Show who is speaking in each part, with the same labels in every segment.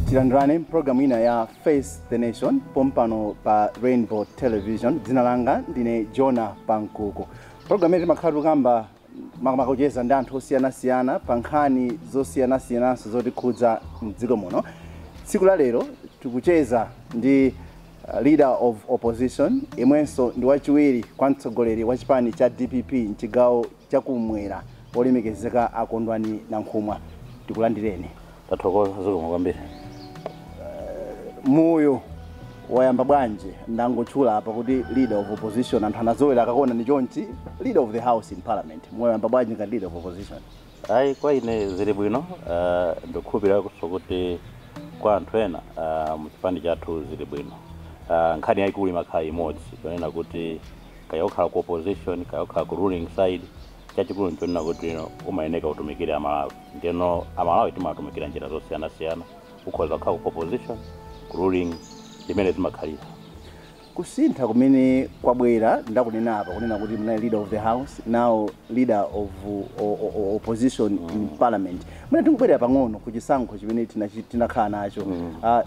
Speaker 1: Tilandrane program ina ya Face the Nation pompano pa Rainbow Television. Dzina langa ndine Jonah Pankuku. Program yetu makhalu kamba makucheza ndi anthu osiyana-siyana pa nkhani zosiyana-siyananso zotikhudza mdziko muno. Tsiku la lero tikucheza ndi leader of opposition imwenso ndi wachiwiri kwa mtsogoleri wa chipani cha DPP mchigawo chakumwera olemekezeka akondwani Nankhumwa. Tikulandireni.
Speaker 2: Tathokoza zikomo kwambiri.
Speaker 1: Moyo wayamba bwanje ndangotchula apa kuti leader of opposition anthu anazowera akaona ni chonchi leader of the house in parliament. Moyo wayamba bwanje ngati leader of opposition.
Speaker 2: Ayi kwa ine zili bwino ndikukhulupirira kuti kwa anthu ena muchipani chathu zili bwino. Nkhani yayikulu imakhala imodzi yonena kuti kayokhala ku opposition kayokhala ku ruling side chachikulu nchonena kuti umayeneka kutumikira amalawi. Ndeno amalawi timatumikira njira zosiyana-siyana ukhoza kukhala ku opposition ku ruling imene zimakhalira.
Speaker 1: Kusintha kumene kwabwera ndakunena apa kunena kuti mna leader of the house now leader of opposition in parliament. Mwina tikubwerera pang'ono ku chisankho chimene tinakhala nacho.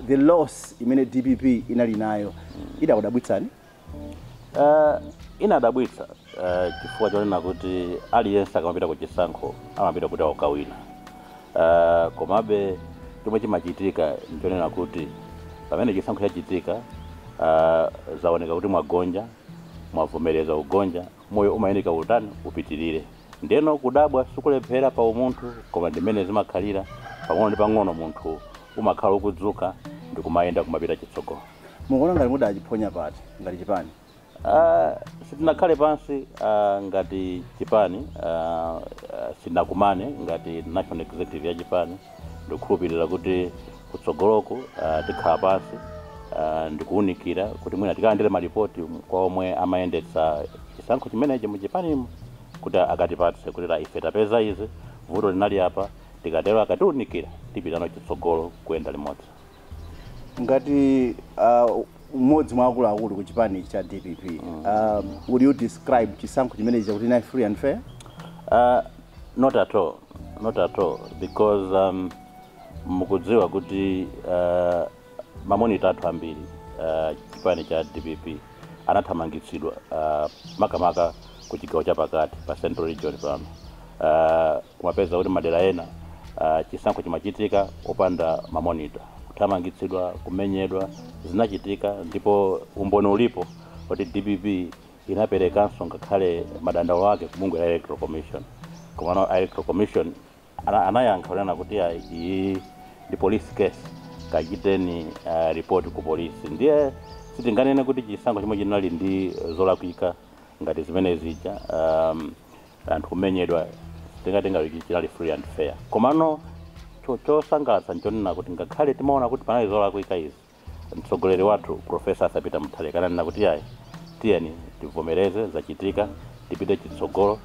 Speaker 1: The loss imene DPP inali nayo idakudabwitsani?
Speaker 2: Inadabwitsa chifukwa chonena kuti aliyense akamapita ku chisankho amapita kuti akawina. Komabe chomwe chimachitika nchonena kuti pamene chisankho chachitika zaoneka kuti mwagonja mwavomereza ugonja moyo umayeneka utani upitirire. Ndeno kudabwa sikulephera pa umunthu koma ndimene zimakhalira pang'ono ndi pang'ono munthu umakhala ukudzuka ndi kumayenda kumapita chitsogolo.
Speaker 1: Mukuona ngati mudachiphonya pati ngati chipani?
Speaker 2: Sitinakhale pansi ngati chipani sinakumane ngati national executive ya chipani ndikukhulupirira kuti kutsogoloku tikhala pansi ndikuunikira kuti mwina tikalandire malipoti kwa omwe amayendetsa chisankho chimenechi muchipani kuti akatipatse kuti ife tapeza izi vuto linali apa tikatero akatiunikira tipitano chitsogolo kuyenda limodzi.
Speaker 1: Ngati umodzi mwa akuluakulu ku chipani cha DPP, would you describe chisankho chimenechi chakuti inali free and fair?
Speaker 2: Not at all, because mukudziwa kuti mamonita athu ambiri chipani cha DPP anathamangitsidwa makamaka ku chigawo chapakati pa Central Region pano. Kumapeza kuti madera ena chisankho chimachitika opanda mamonita, kuthamangitsidwa, kumenyedwa zinachitika, ndipo umboni ulipo kuti DPP inaperekanso ngakhale madandaulo ake ku bungwe la Electoral Commission. Komano Electoral Commission anayankha kunena kuti iyi ndi police case kachiteni report ku polisi. Ndiye sitinganene kuti chisankho chimwe chinali ndi zolakwika ngati zimene zija anthu kumenyedwa tingatenga chinali free and fair. Komano chosangalatsa nchonena kuti ngakhale timaona kuti panali zolakwika izi mtsogoleri wathu Professor Sapita Mutharika ananena kuti tiyeni tivomereze zachitika tipite chitsogolo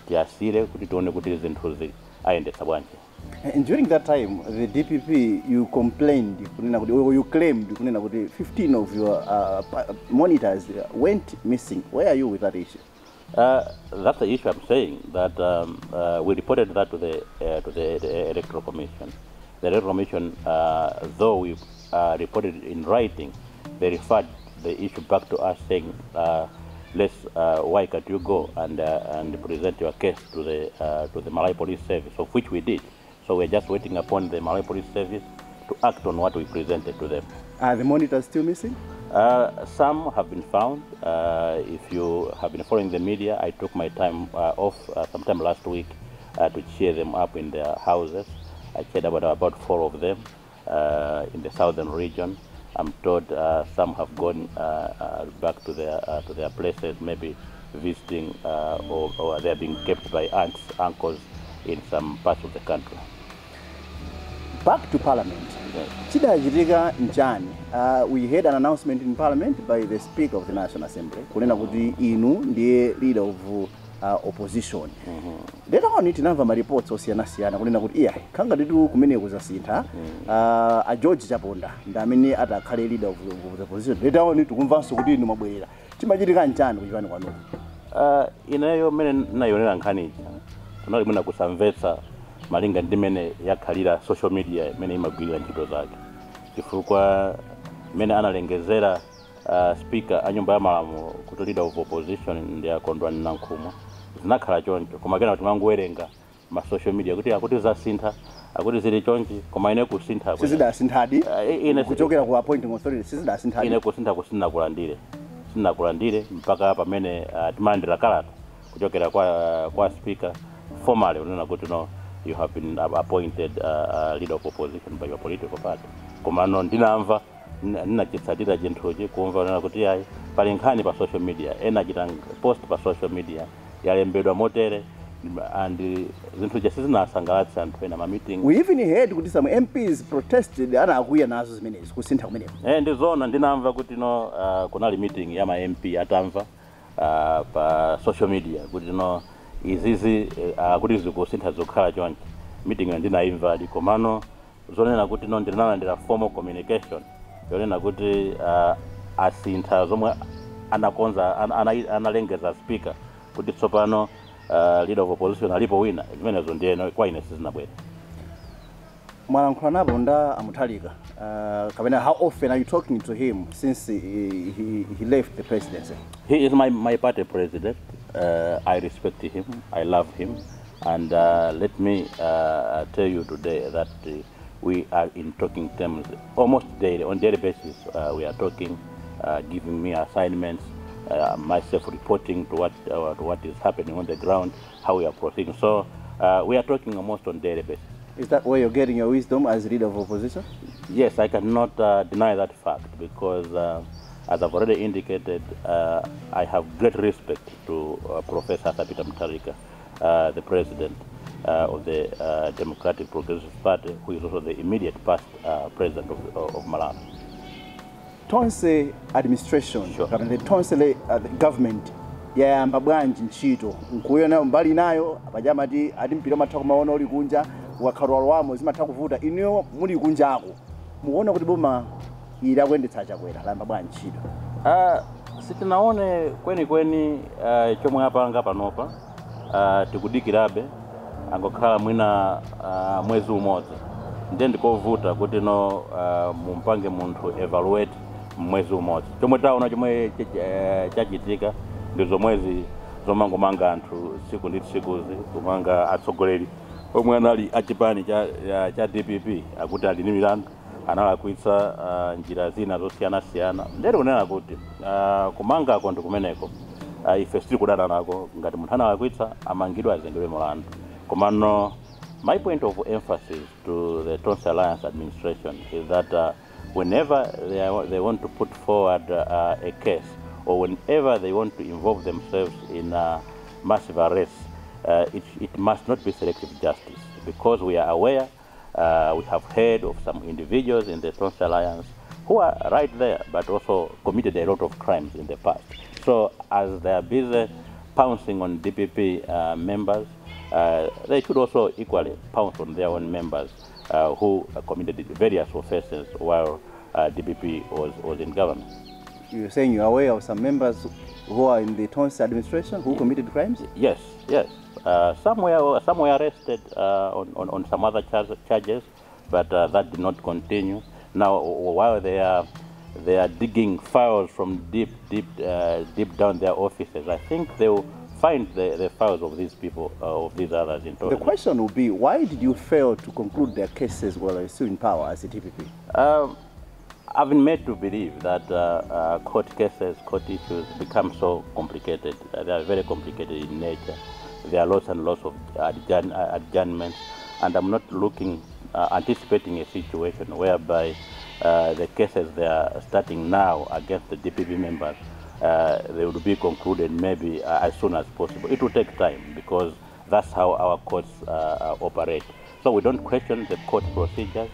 Speaker 2: tiyasire kuti tione kuti zinthuzi ayendetsa bwanji.
Speaker 1: And during that time, the DPP, you complained, or you claimed, 15 of your monitors went missing. Where are you with that issue?
Speaker 2: That's the issue I'm saying, that we reported that to the Electoral Commission. The Electoral Commission, though we reported it in writing, they referred the issue back to us saying, why can't you go and present your case to the Malay Police Service, of which we did. So we're just waiting upon the Malay Police Service to act on what we presented to them.
Speaker 1: Are the monitors still missing?
Speaker 2: Some have been found. If you have been following the media, I took my time off sometime last week to cheer them up in their houses. I checked about 4 of them in the southern region. I'm told some have gone back to their places, maybe visiting or they're being kept by aunts, uncles in some parts of the country.
Speaker 1: Back to Parliament. Chidachitika nchani. We had an announcement in Parliament by the Speaker of the National Assembly kunena kuti inu ndiye leader of opposition. Later on tinamva ma reports osiyana-siyana kunena kuti khanga nditu kumene kuzasintha a George Chaponda ndamene atakhale leader of the opposition. Later on tikumvanso kuti inu mabwerera. Chimachitika nchani kuchipani kwanu?
Speaker 2: Ineyo mene nayonera nkhani tunali mwina kusamvetsa malinga ndimene yakhalira social media mene imagwirira ntchito zake. chifukwa mene analengezera speaker a nyumba ya malamulo kuti leader of opposition ndi akondwa Nankhumwa zinakhala choncho koma kena kuti mangowerenga ma social media kuti zasintha akuti zili chonchi koma ine kusintha
Speaker 1: sizidasinthadi kuchokera ku appointing authority sizidasinthadi
Speaker 2: ine kusintha sinakulandire mpaka pamene timalandira kalata kuchokera kwa speaker formally unena kuti no you have been appointed leader of opposition by your political party koma no ndinamva ninachitsatira chinthuchi kumva unena kuti yayi pali nkhani pa social media ena chitanga post pa social media yalembedwa motere and zinthu jesi zinasangalatsa anthu ena ma meeting.
Speaker 1: We even heard kuti some MPs protested ana akuya nazo zimenezi kusintha kumeneko.
Speaker 2: Ndizona ndinamva kuti no kunali meeting ya ma MP atamva pa social media kuti no izizi kuti zikusintha zokhala chonchi meeting ndinaimva komano zonena kuti no ndinalandira formal communication yonena kuti asintha zomwe anakonza analengeza speaker kuti tsopano leader of opposition alipo wina zimenezo ndiye kwa ine sizinabwera.
Speaker 1: Mwalankhula napo nda amuthalika kapena how often are you talking to him since he left the presidency?
Speaker 2: He is my party president. I respect him, I love him, and let me tell you today that we are in talking terms almost daily, on daily basis. We are talking, giving me assignments, myself reporting to what is happening on the ground, how we are proceeding. So we are talking almost on daily basis.
Speaker 1: Is that where you're getting your wisdom as leader of opposition?
Speaker 2: Yes, I cannot deny that fact because as I've already indicated, I have great respect to Professor Peter Mutharika, the president of the Democratic Progressive Party, who is also the immediate past president of Malawi.
Speaker 1: Tonse administration,
Speaker 2: sure.
Speaker 1: The Tonse government, yayamba bwanji ntchito nkuyona mbali nayo apajamati adimpira mathako maona uli kunja wakhalwalo wamo zimatha kuvuta iniyo muli kunjako muona kuti boma ila kwendetsa chakwera lamba bwanji ntchito.
Speaker 2: Sitinaone kweni chomwe apanga panopa tikudikirabe angokhala mwina mwezi umodzi ndiye ndikovuta kuti no mumpange munthu evaluate mwezi umodzi chomwe taona chomwe chachitika ndizo mwezi zomangomanga anthu siku ndi sikuzi kumanga atsogoleri omwe anali achipani cha DPP akuti ali ndi milandu analakwitsa njira zina zosiyana-siyana ndere kunena kuti kumanga ako ndi kumeneko ife sitiri kudana nako ngati munthu analakwitsa amangidwa azengedwe mulandu komano my point of emphasis to the Tonse Alliance administration is that whenever they want to put forward a case or whenever they want to involve themselves in massive arrests, it must not be selective justice because we are aware, we have heard of some individuals in the Tonse Alliance who are right there but also committed a lot of crimes in the past. So as they are busy pouncing on DPP members, they should also equally pounce on their own members who committed various offenses while DPP was in government.
Speaker 1: You're saying you're aware of some members who are in the Tonse administration who committed crimes?
Speaker 2: Yes. Some were arrested on some other charges, but that did not continue. Now, while they are digging files from deep down their offices, I think they will find the files of these people, of these others in Tonse.
Speaker 1: The question would be, why did you fail to conclude their cases while they're still in power as a DPP?
Speaker 2: I've been made to believe that court cases, court issues become so complicated. They are very complicated in nature. There are lots and lots of adjournments, and I'm not anticipating a situation whereby the cases they are starting now against the DPP members, they will be concluded maybe as soon as possible. It will take time because that's how our courts operate. So we don't question the court procedures.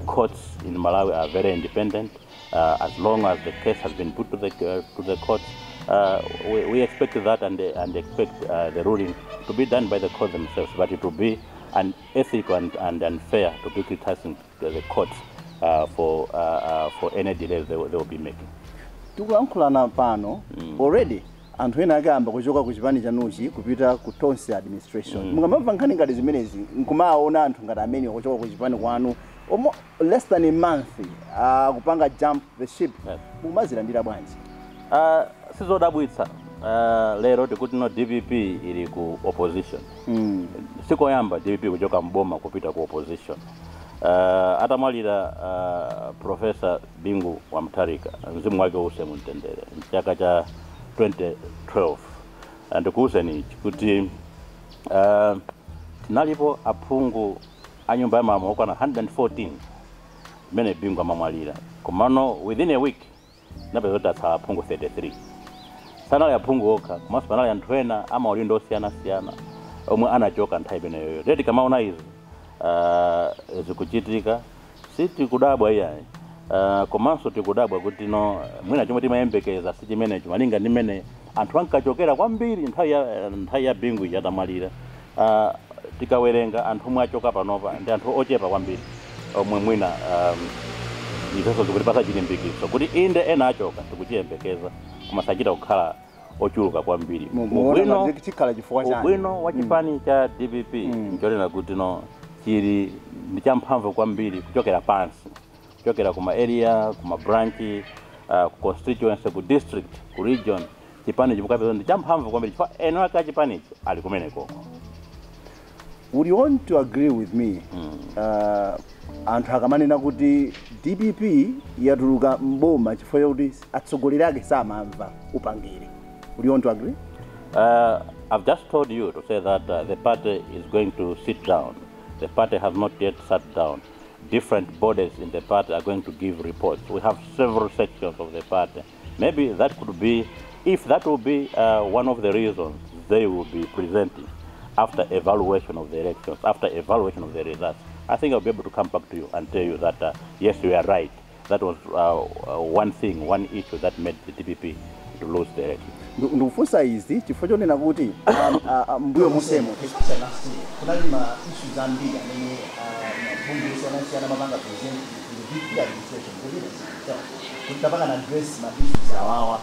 Speaker 2: Courts in Malawi are very independent. As long as the case has been put to the courts, we expect that and expect the ruling to be done by the courts themselves. But it will be unethical and unfair to be criticizing the courts for any delays they will be making.
Speaker 1: Tikulankhulana pano already anthu ena agamba kuchoka ku chipani chanuchi kupita ku Tonse administration. Mukamva nkhani ngati zimenezi nkumaona anthu ngati amene kuchoka ku chipani kwanu less than a month kupanga jump the ship.
Speaker 2: Yes.
Speaker 1: Mumazilandira bwanji?
Speaker 2: Sizodabwitsa. Lero tikuti no DPP ili ku opposition. Sikoyamba DPP kuchoka mboma kupita ku opposition. Atamwalira Professor Bingu wa Mtarika, mzimu wake use mtendere, chaka cha 2012. Ndikuuse ni kuti tinalipo aphungu anyumba ya mama okwana 114 mene Bingu amamwalira. Komano within a week napezota tsala aphungu 33. Sanali aphungu okha, komanso panali anthu ena amaulindo osiyana-siyana omwe anachoka nthawi imeneyo. Leti kamaona izi zikuchitika sitikudabwa iyayi, komanso tikudabwa kuti no mwina chomwe timayembekeza si chimenecho malinga ndi mmene anthu ankachokera kwambiri nthawi ya Bingu yatamwalira. Tikawerenga anthu omwe achoka panopa ndi anthu ochepa kwambiri omwe mwina ifeso zikutipasa chilimbikitso kuti inde ena achoka tikuchiyembekeza koma sachita kukhala ochuluka kwambiri. Ubwino wa chipani cha DPP nchonena kuti no chili ndi champhamvu kwambiri kuchokera pansi, kuchokera kuma area, kuma branch, ku constituency, ku district, ku region. Chipani chimukapeza ndi champhamvu kwambiri chifukwa eno aka chipani ali kumeneko.
Speaker 1: Would you want to agree with me? Anthu akamanena kuti DPP yatuluka mboma chifukwa kuti atsogoleri ake samamva upangiri. Would you want to agree?
Speaker 2: I've just told you to say that the party is going to sit down. The party has not yet sat down. Different bodies in the party are going to give reports. We have several sections of the party. Maybe that could be, if that will be one of the reasons they will be presenting after evaluation of the elections, after evaluation of the results, I think I'll be able to come back to you and tell you that, yes, you are right. That was one thing, one issue that made the DPP to lose the election.
Speaker 1: Ndikufunsa izi chifukwa chonena kuti mbuyo musemo kunali ma issues ambiri amene mabungu osiyana-siyana mapanga present the DPP administration kuti tapanga na address ma issues awawa.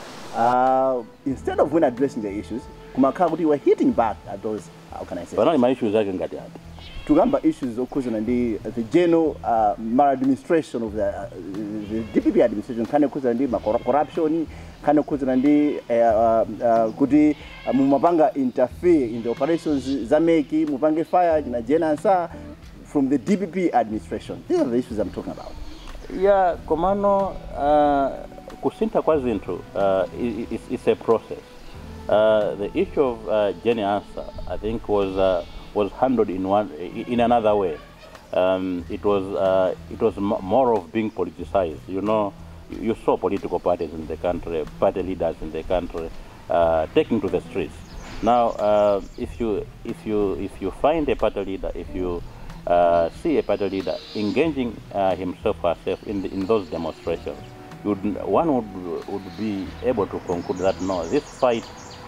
Speaker 1: Instead of when addressing the issues, kumakhala kuti we're hitting back at those, how can I say?
Speaker 2: Panali ma issues ake ngati ati.
Speaker 1: Tukamba issues okhuzana ndi the general maladministration of the DPP administration, kana okhuzana ndi corruption, kana okhuzana ndi kuti mumapanga interfere in the operations zameki, mupange fire na jenansa from the DPP administration. These are the issues I'm talking about.
Speaker 2: Yeah, komano kusintha kwa zinthu it's a process. The issue of Jenny Ansah, I think, was handled in another way. It was more of being politicized. You know, you saw political parties in the country, party leaders in the country, taking to the streets. Now, if you find a party leader, if you see a party leader engaging himself or herself in those demonstrations, one would be able to conclude that no, this fight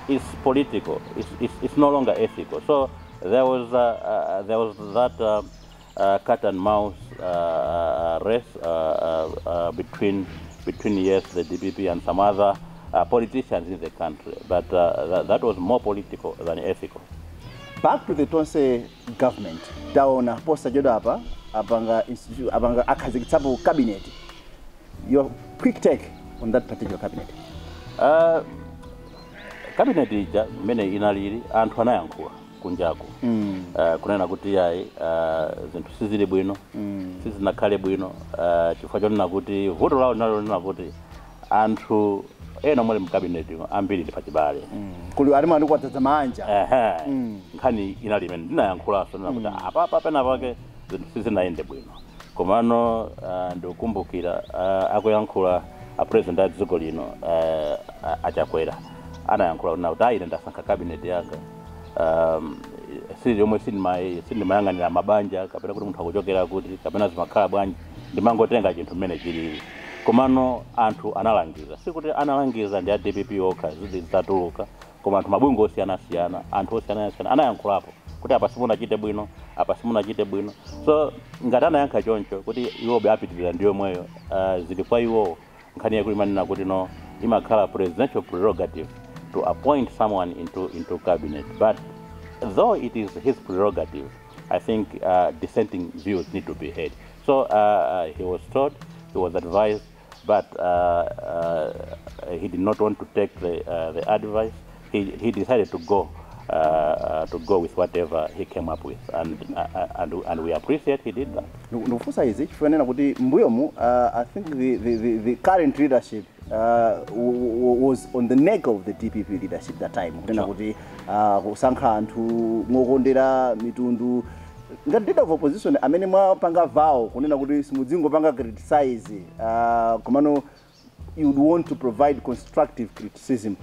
Speaker 2: is political. It's no longer ethical. So there was that cat and mouse race between yes, the DPP and some other politicians in the country, but that was more political than ethical.
Speaker 1: Back to the Tonse government, Daona posta jodo hapa abanga akhazikitsapo cabinet. Your quick take on that particular cabinet. Cabinet ija mene inaliri anthu anayankhula kunjaku. Kunena kuti yayi zinthu sizili bwino, sizinakhale bwino, chifukwa chonena kuti voto lawo linalonena kuti anthu ena muli mu cabinet ambiri ndi pachibale. Kuli ali mwana kwatadza manja. Nkhani inali imene ndinayankhulaso nena kuti apa pena pake zinthu sizinayende bwino. Komano ndikukumbukira akuyankhula president a dziko lino achakwera anayankhula kuti ayi ndasankha cabinet yanga sili yomwe sindimayang'anira mabanja kapena kuti munthu akuchokera kuti kapena zimakhala bwanji ndimangotenga chinthu mmene chilili. Komano anthu analangiza, sikuti analangiza ndi a DPP okha zitatuluka, koma anthu mabungwe osiyana-siyana, anthu osiyana-siyana anayankhulapo kuti apa simunachite bwino, apa simunachite bwino. So ngati anayankha choncho kuti iwobe apitirira ndiyo mweyo, zili kwa iwo nkhani yakuti manena kuti no imakhala presidential prerogative to appoint someone into cabinet. But though it is his prerogative, I think dissenting views need to be heard.
Speaker 2: So he was told, he was advised, but he did not want to take the advice. He decided to go with whatever he came up with, and we appreciate he did that.
Speaker 1: Nufusa izi chifanena kuti mbuyomu I think the current leadership was on the neck of the DPP leadership that time. Kunena kuti kusankha anthu ngokondera mitundu ngati leader of opposition amene mwapanga vow kunena kuti simudzingo panga criticize komano you would want to provide constructive criticism.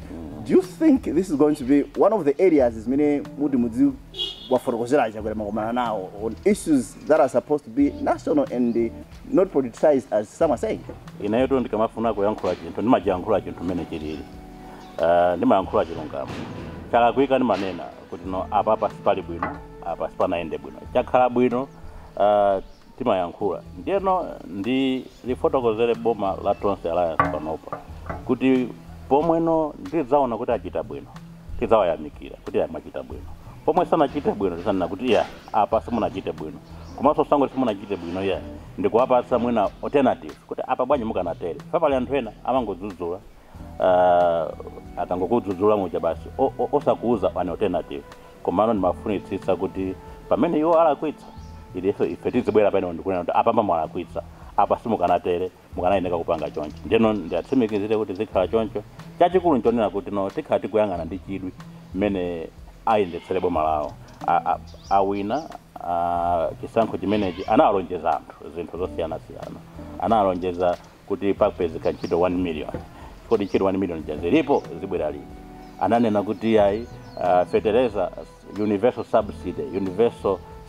Speaker 1: Do you think this is going to be one of the areas is many mudzi waforokozera chakwera makomana nawo on issues that are supposed to be national and not politicized as some are saying?
Speaker 2: Inayoto ndikamafuna kuyankhula chinthu ndimajiyankhula chinthu mmene chilili ndimayankhula chilungamo chalakwika ndimanena kuti no apa sipali bwino apa sipanaende bwino chakhala bwino timayankhula ndiyeno ndi lifotokozere boma la Tonse Alliance panopa kuti pomweno ndidzaona kuti achita bwino tidzawayamikira kuti amachita bwino pomwe sanachite bwino tisanena kuti ya apa simunachite bwino komanso sango simunachite bwino ya ndikuwapatsa mwina alternative kuti apa bwanji mukanatere papali anthu ena amangodzudzula akangokudzudzula muja basi osakuuza an alternative komano ndimafunitsitsa kuti pamene iwo alakwitsa ileso ife tizibwera pano ndikunena kuti apa mwalakwitsa apa simukanatere mukanayeneka kupanga choncho ndeno ndiatsimikizire kuti zikhala choncho chachikulu nchonena kuti no tikhala tikuyang'ana ndi chidwi mmene ayendetsere boma lawo awina chisankho chimenechi analonjeza anthu zinthu zosiyanasiyana analonjeza kuti pakupezeka ntchito 1 million kodi ntchito 1 million zilipo zibwera lini ananena kuti ayi fertilizer universal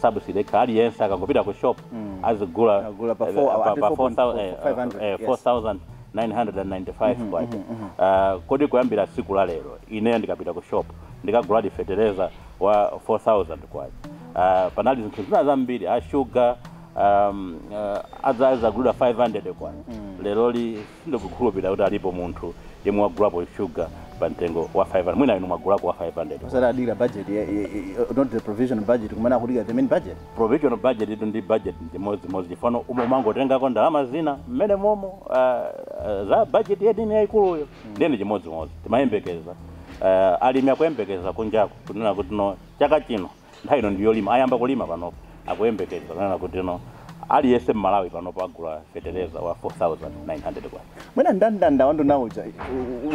Speaker 2: subsidy kali yensa akangopita ku shop azigula pa 4,995 kwacha kodi kuyambira siku la lero ine ndikapita ku shop ndikagula fertilizer wa 4,000 kwacha panali zinthu zina zambiri sugar azagula 500 kwacha lero li ndikukhulupirira kuti alipo munthu yemwe wagulapo sugar pantengo wa 500 mwina inu mwagulako wa 500
Speaker 1: sara adira budget not the provisional budget kumana kudiga the main budget
Speaker 2: provisional budget itu ndi budget ndimozi chifano umangotengako ndalama zina mmene momo za budget yedini yaikuluyo ndene chimozi timayembekeza alimi akuyembekeza kunjako kunena kuti no chaka chino nthawi ino ndiyolima ayamba kulima panopo akuyembekeza kunena kuti no aliyese Malawi panopo agula fertilizer wa 4,900 kwa
Speaker 1: mwina ndanda wando nawo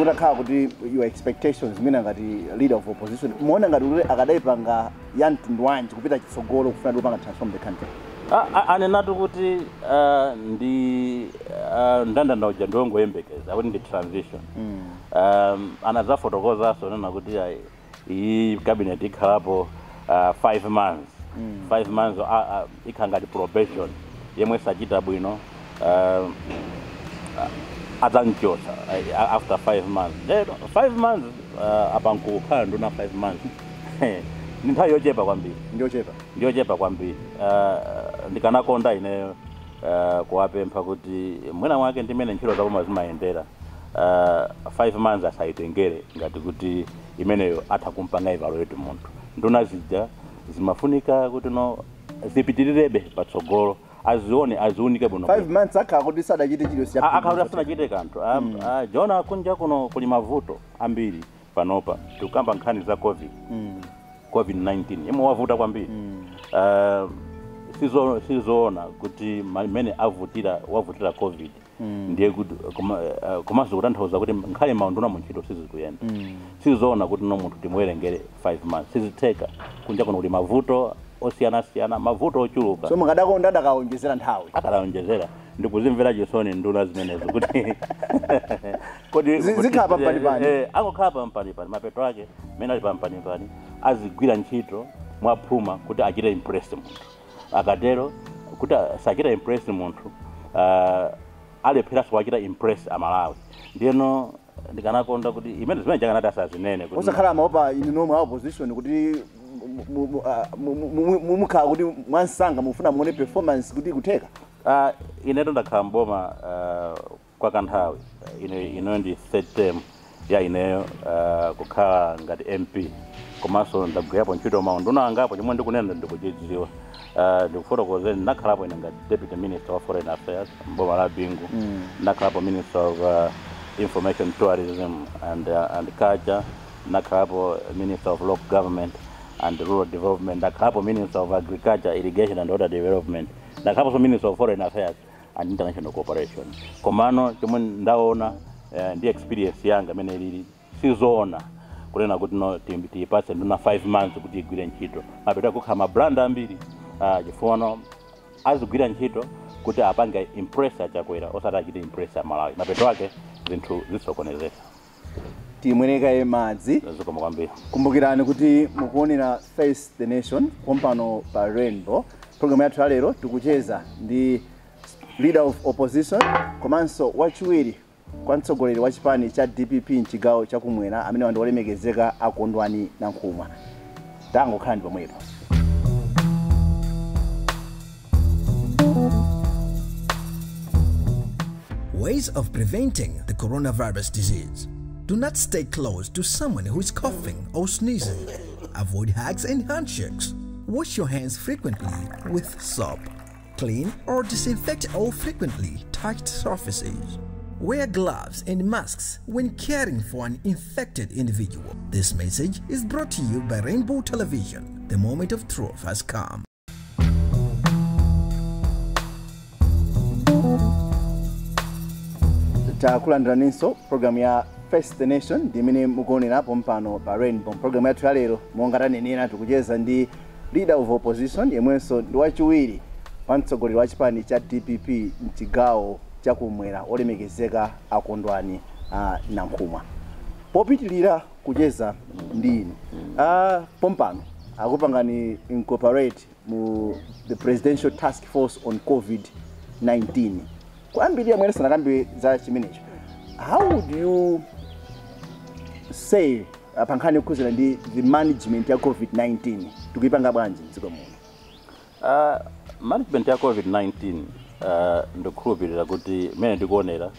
Speaker 1: utakhala kuti your expectations mina ngati leader of opposition muona ngati ule akadaipanga yantundu wanji kupita chitsogolo kufuna kupanga transform the country
Speaker 2: anenatu kuti ndi ndanda uja ndongoyembekeza kuti ndi transition anazafotokozaso nena kuti iyi cabinet ikhalapo 5 months 5 months ikangati probation yemwe sachita bwino adzanchosa after 5 months 5 months apankukhala nduna 5 months ni nthawi yochepa kwambiri ndiochepa kwambiri ndikanakonda ineyo kuwapempha kuti mwina mwake ndimene ntchito zaboma zimayendera 5 months asaitengere ngati kuti imeneyo atha kumpanga evaluate munthu nduna zija zimafunika kuti no zipitirirabe patsogolo aziunike bwino
Speaker 1: 5 months akha kuti sadachite chilo siya
Speaker 2: akha sadachite kanthu jona kunja kuno kuli mavuto ambiri panopa tikamba nkhani za covid-19 yemwe wavuta kwambiri sizoona kuti mmene wavutira covid ndiye kuti komanso kutanthauza kuti nkhale maunduna mu ntchito sizikuyenda sizoona kuti no munthu timuwerengere 5 months sizitheka kunja kuno kuti mavuto osiyanasiyana mavuto ochuluka
Speaker 1: so mukadakonda adakaonjezera nthawi
Speaker 2: akadaonjezera ndikuzimvera chisoni nduna zimenezo kuti
Speaker 1: kodi zikhala pampanipani
Speaker 2: angokhala pampanipani mapeto ake mmene ali pampanipani azigwira ntchito mwaphuma kuti achite impress munthu akatero kuti sachita impress munthu alepheraso wachita impress Amalawi ndiyeno ndikanakonda kuti imene zimene chakanati asazinene kuti
Speaker 1: usakhala maopa inu nomwe opposition kuti mumukhala kuti mwansanga mufuna muone performance kuti kutheka
Speaker 2: ineto ndakhala mboma kwa kanthawi ino ndi 3rd term ya ineyo kukhala ngati MP komanso ndagwirapo ntchito maunduna angapo chomwe ndikunena ndikuchidziwa ndikufotokozeni ndakhalapo ine ngati Deputy Minister of Foreign Affairs mboma la Bingu ndakhalapo Minister of Information Tourism and Culture ndakhalapo Minister of Local Government and Rural Development ndakhalapo Minister of Agriculture, Irrigation and Water Development ndakhalapo Minister of Foreign Affairs and International Cooperation. Komano chomwe ndaona ndi experience yanga imene ilili sizoona kunena kuti no tipase nduna 5 months kuti igwire ntchito mapeto kukhala mabranda ambiri chifukwa azigwira ntchito kuti apange impress achakwera osati achite impress Malawi mapeto ake zinthu zisokonezeka.
Speaker 1: Timweneka madzi
Speaker 2: zikoma kwambiri.
Speaker 1: Kumbukirani kuti mukuonera Face the Nation pompano pa Rainbow. Program yathu lero tikucheza ndi leader of opposition komanso wachiwiri kwa mtsogoleri wa chipani cha DPP mchigawo chakumwera amene wandiwolemekezeka Akondwani Nankhumwa. Tangokhala ndi pomwepo.
Speaker 3: Ways of preventing the coronavirus disease. Do not stay close to someone who is coughing or sneezing. Avoid hugs and handshakes. Wash your hands frequently with soap. Clean or disinfect all frequently touched surfaces. Wear gloves and masks when caring for an infected individual. This message is brought to you by Rainbow Television. The moment of truth has come.
Speaker 1: Takulandraninso program ya Face the Nation ndimene mukuonera pompano pa Rainbow. Program yathu lero monga tanenera tikucheza ndi leader of opposition yemwenso ndi wachiwiri pa mtsogoleri wa chipani cha DPP mchigawo chakumwera olemekezeka Akondwani Nankhumwa. Popitilira kucheza ndini pompano akupangani incorporate mu the Presidential Task Force on COVID-19. Kwambiri amwene sanakambi za chimenecho. How do you say pankhani kuzira ndi the management ya COVID-19 tukipanga bwanji mdziko muno?
Speaker 2: Management ya COVID-19 ndikukhulupirira kuti mene ndikuonera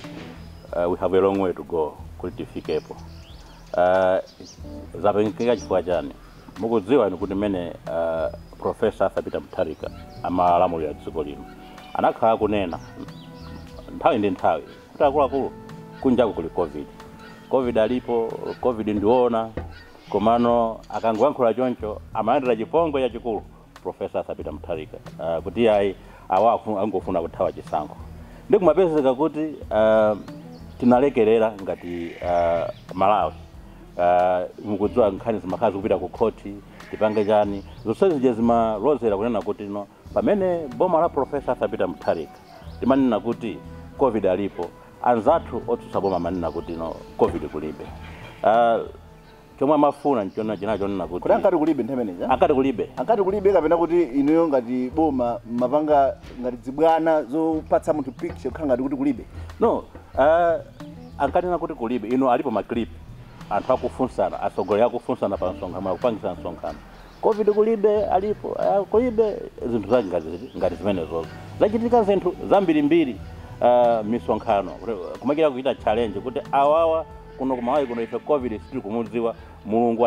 Speaker 2: we have a long way to go kuti tifikepo. Zapengeka chifukwa chani? Mukudziwa ni kuti mene Professor Peter Mutharika amalamulira dziko lino anakhala kunena nthawi ndi nthawi kuti akuluakulu kunjaku kuli COVID alipo, COVID ndiona komano akangoyankhula choncho amalandira chipongwe chachikulu Professor Peter Mutharika kuti ayi awa angofuna kuthawa chisankho. Ndikumapezeka kuti tinalekerera ngati Malawi mukudziwa nkhani zimakhazi kupita ku khoti tipange chani zonsezi zije zimalozera kunena kuti no pamene boma la Professor Peter Mutharika timanena kuti COVID alipo anzathu otsutsa boma manena kuti no COVID kulibe. Chomwe amafuna nchona chinachonena kuti
Speaker 1: kuti ankati kulibe nthemeneja ankati kulibe kapena kuti inuyo ngati boma mapanga ngati dzibwana zopatsa munthu picture kukhala ngati kuti kulibe
Speaker 2: no ankanena kuti kulibe ino alipo maclip anthu akufunsana atsogoleri akufunsana pa msonkhano akupangisa msonkhano COVID kulibe alipo kulibe zinthu zake ngati zimenezo zachitika zinthu zambirimbiri misonkhano kumakira kuita challenge kuti awawa kuno kumalawi kuno ife COVID sitili kumudziwa mulungu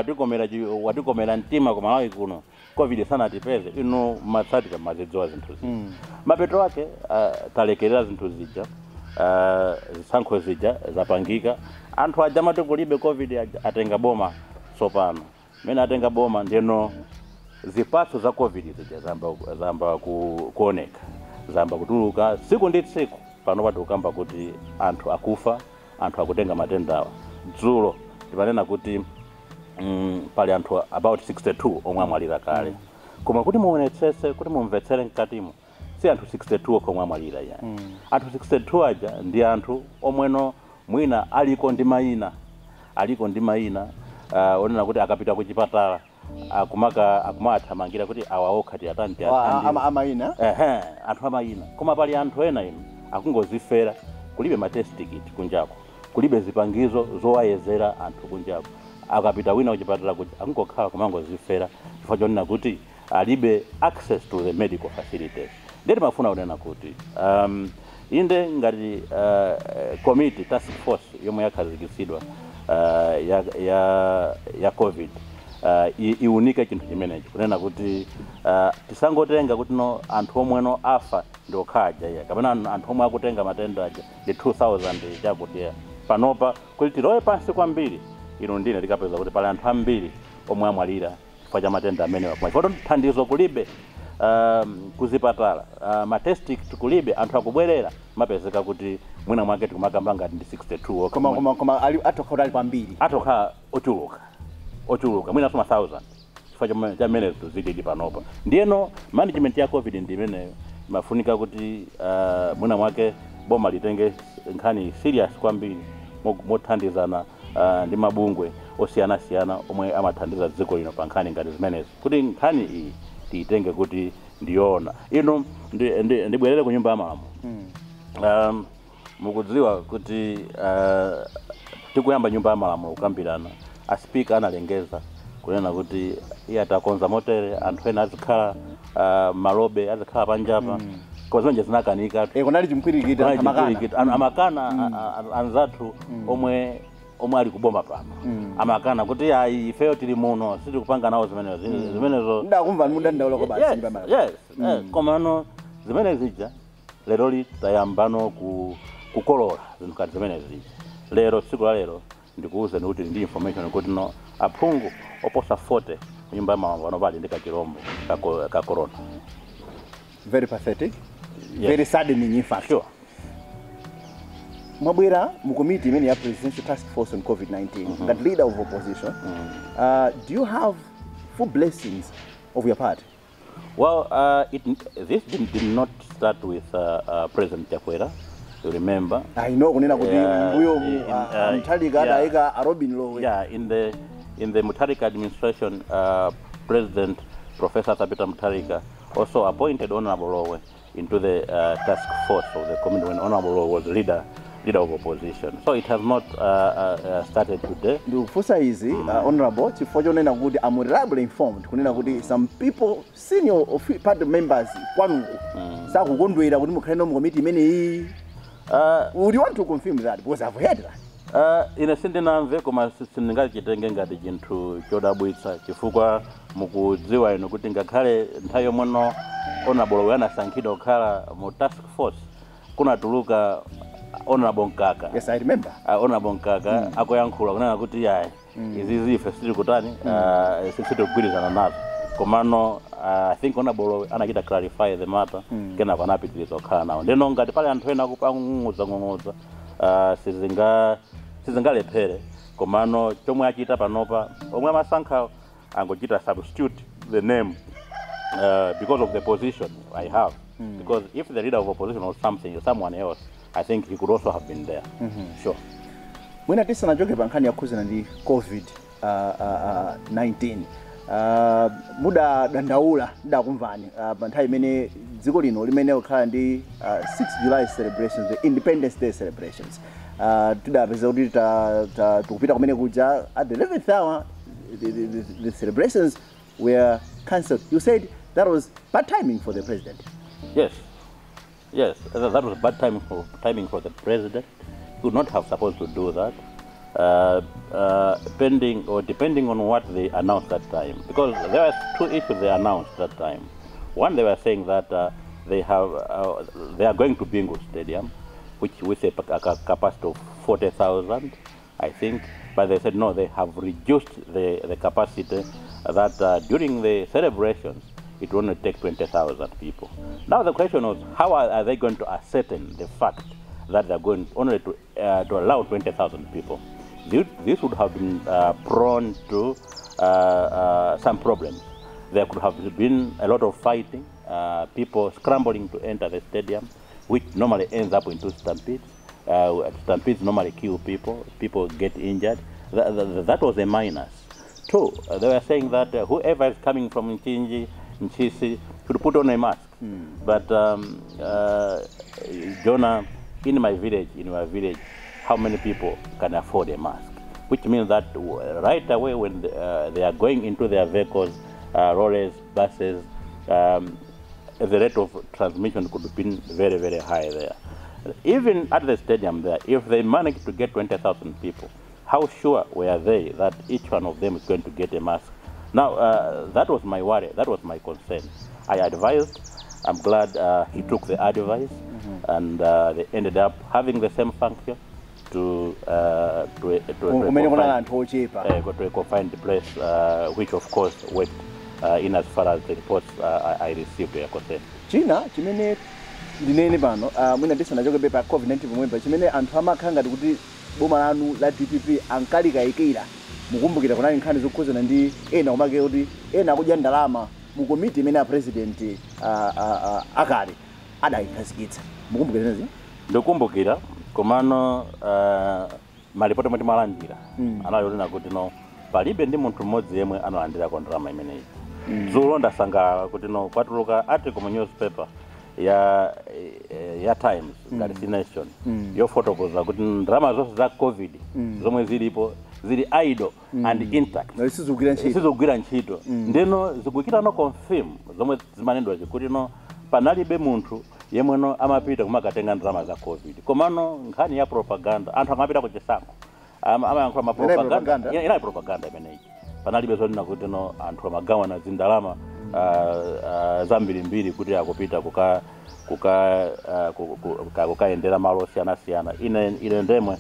Speaker 2: watikomera mtima kumalawi kuno COVID sanatipeze ino matsatika mazidziwa zinthu zija mapeto ake talekerera zinthu zija zisankho zija zapangika anthu aja mati kulibe COVID atenga boma tsopano mene atenga boma ndeno zipatso za COVID zija zamba kuoneka zamba kutuluka siku ndi tsiku pano pati kukamba kuti anthu akufa anthu akutenga matendawa dzulo timanena kuti pali anthu about 62 omwe amwalira kale koma kuti muonetsese kuti mumvetsere mkatimo si anthu 62 omwe amwalira yani anthu 62 aja ndi anthu omweno mwina aliko ndi mayina onena kuti akapita ku chipatala akumathamangira kuti awaokha atanti
Speaker 1: amayina
Speaker 2: anthu amayina koma pali anthu ena ino akungozifera kulibe matest kit kunjako kulibe zipangizo zowayezera anthu kunjako akapita wina kuchipatala kuti akungokhala kumangozifera chifukwa chonena kuti alibe access to the medical facilities. Ndeti mafuna kunena kuti inde ngati committee task force yomwe yakhazikisidwa ya COVID iunike chinthu chimenechi kunena kuti tisangotenga kuti no anthu omweno afa ndokhaja ya kapena anthu omwe akutenga matenda aja ndi 2000 chakuti panopa kuti tilowe pansi kwambiri ino ndine tikapeza kuti pali anthu ambiri omwe amwalira chifukwa cha matenda amenewa koma thandizo kulibe kuzipatala matesti kulibe anthu akubwerera mapezeka kuti mwina mwake tikumakamba ngati ndi 62
Speaker 1: koma atokhala ali pambiri
Speaker 2: atokhala ochuluka mwina soma 1000 chifukwa cha mmene tuzididi panopa ndiyeno management ya COVID ndi imeneyo imafunika kuti mwina mwake boma litenge nkhani serious kwambiri mothandizana ndi mabungwe osiyanasiyana omwe amathandiza dziko lino pa nkhani ngati zimenezi kuti nkhani iyi tiitenge kuti ndiona ino ndibwerere ku nyumba ya malamulo mukudziwa kuti tikuyamba nyumba ya malamulo kukambirana aspika analengeza kunena kuti iye atakonza motere anthu ena azikhala malobe azikhala panjapa kwa zonje zinakanika
Speaker 1: kunali chimkwirikita
Speaker 2: amakana anzathu omwe ali kuboma pano amakana kuti ayi ifeyo tili muno siti kupanga nawo zimenezo
Speaker 1: ndakumva mudandaula kwa basi
Speaker 2: yes komano zimenezi zija lero litayambano kukolola zinthu kati zimenezi zija lero tsiku la lero ndikuuze kuti ndi information kuti no aphungu oposa 40 nyumba ya malamulo anopali ndi kachirombo ka corona.
Speaker 1: Very pathetic. Yes. Very saddening in fact.
Speaker 2: Sure.
Speaker 1: Mwabwera mu committee imene ya presidential task force on COVID-19 that leader of opposition. Do you have full blessings of your party?
Speaker 2: Well, this did not start with President Chakwera. You remember?
Speaker 1: I know kunena kuti huyo Mutharika adaika Robin Lowe.
Speaker 2: Yeah, in the Mutharika administration, President Professor Thabita Mutharika also appointed Honorable Lowe into the task force of the committee when Honorable Lowe was leader of opposition. So it has not started today.
Speaker 1: The first is Honorable chifukwa nena kuti I'm reliably informed kunena kuti some people senior party members kwanuko sakukondwera kuti mukhale no committee imene would you want to confirm that because I've heard that?
Speaker 2: Ine sindinamve koma sindingachitenge ngati chinthu chodabwitsa chifukwa mukudziwa ino kuti ngakhale nthawi yomwe Honorable Lowe anasankhidwa kukhala mu task force kunatuluka Honorable Nkaka.
Speaker 1: Yes, I remember.
Speaker 2: Honorable Nkaka akoyankhula kunena kuti yayi izizi ife sitili kutani sitili kugwirizana nazo komano I think Honorable Lowe anachita clarify the matter kena panapitiliza kukhala nawo ndeno ngati pale anthu ena kupang'ung'udza sizingalephere komano chomwe achita panopa omwe amasankha angochita substitute the name because of the position I have. Because if the leader of opposition was someone else, I think he could also have been there. Sure.
Speaker 1: Mwina tisa najoke bankani ya kuzina ndi COVID-19. Muda dandaula nda kumvani nthawi imene dziko lino limene ukhala ndi 6 July celebrations, the Independence Day celebrations. Tidapeza kuti tukupita kumene kuja at the 11th hour the celebrations were cancelled. You said that was bad timing for the president.
Speaker 2: Yes, that was bad timing for the president. He would not have supposed to do that. Depending on what they announced that time, because there were two issues they announced that time. One, they were saying that they are going to Bingu Stadium, which with a capacity of 40,000, I think. But they said no, they have reduced the capacity. That during the celebrations, it will only take 20,000 people. Now the question was, how are they going to ascertain the fact that they're going only to allow 20,000 people? This would have been prone to some problems. There could have been a lot of fighting, people scrambling to enter the stadium, which normally ends up into stampedes. Stampedes normally kill people, people get injured. That was a minus. Two, they were saying that whoever is coming from Nchinji, Nchisi, should put on a mask. But Jonah, in my village, how many people can afford a mask? Which means that right away when they are going into their vehicles, lorries, buses, the rate of transmission could have been very, very high there. Even at the stadium there, if they manage to get 20,000 people, how sure were they that each one of them is going to get a mask? Now, that was my worry, that was my concern. I advised, I'm glad he took the advice, and they ended up having the same function to a confined place, which of course worked in as far as the reports I received are concerned.
Speaker 1: China, chimene ndinene pano mwina tisanachoke pa COVID-19 pomwepa chimene anthu amakhala kuti boma lanu la DPP ankalikayikira mukumbukira kunali nkhani zokhuzana ndi ena komake kuti ena akudya ndalama mu komiti imene a president akale adayikhazikitsa mukumbukira nezi
Speaker 2: ndikumbukira komano malipoti moti malandira analolena kuti no palibe ndi munthu mmodzi yemwe analandira ndalama imeneyi. Dzulo ndasangalala kuti no kwatuluka article mu newspaper ya Times ngati Nation yofotokoza kuti ndalama zonse za COVID zomwe zilipo zili idle and intact, sizigwira ntchito. Ndeno zikukira no confirm zomwe zimanendwa kuti no panalibe munthu yemweno amapita kumakatenga ndalama za COVID. Komano nkhani ya propaganda anthu amapita kuchisankho amayankhula mapropaganda ina propaganda imeneyi. Panalibe zonena kuti no anthu amagawana zindalama zambirimbiri kuti akupita kukaendera malo osiyana-siyana. Ine ndemwe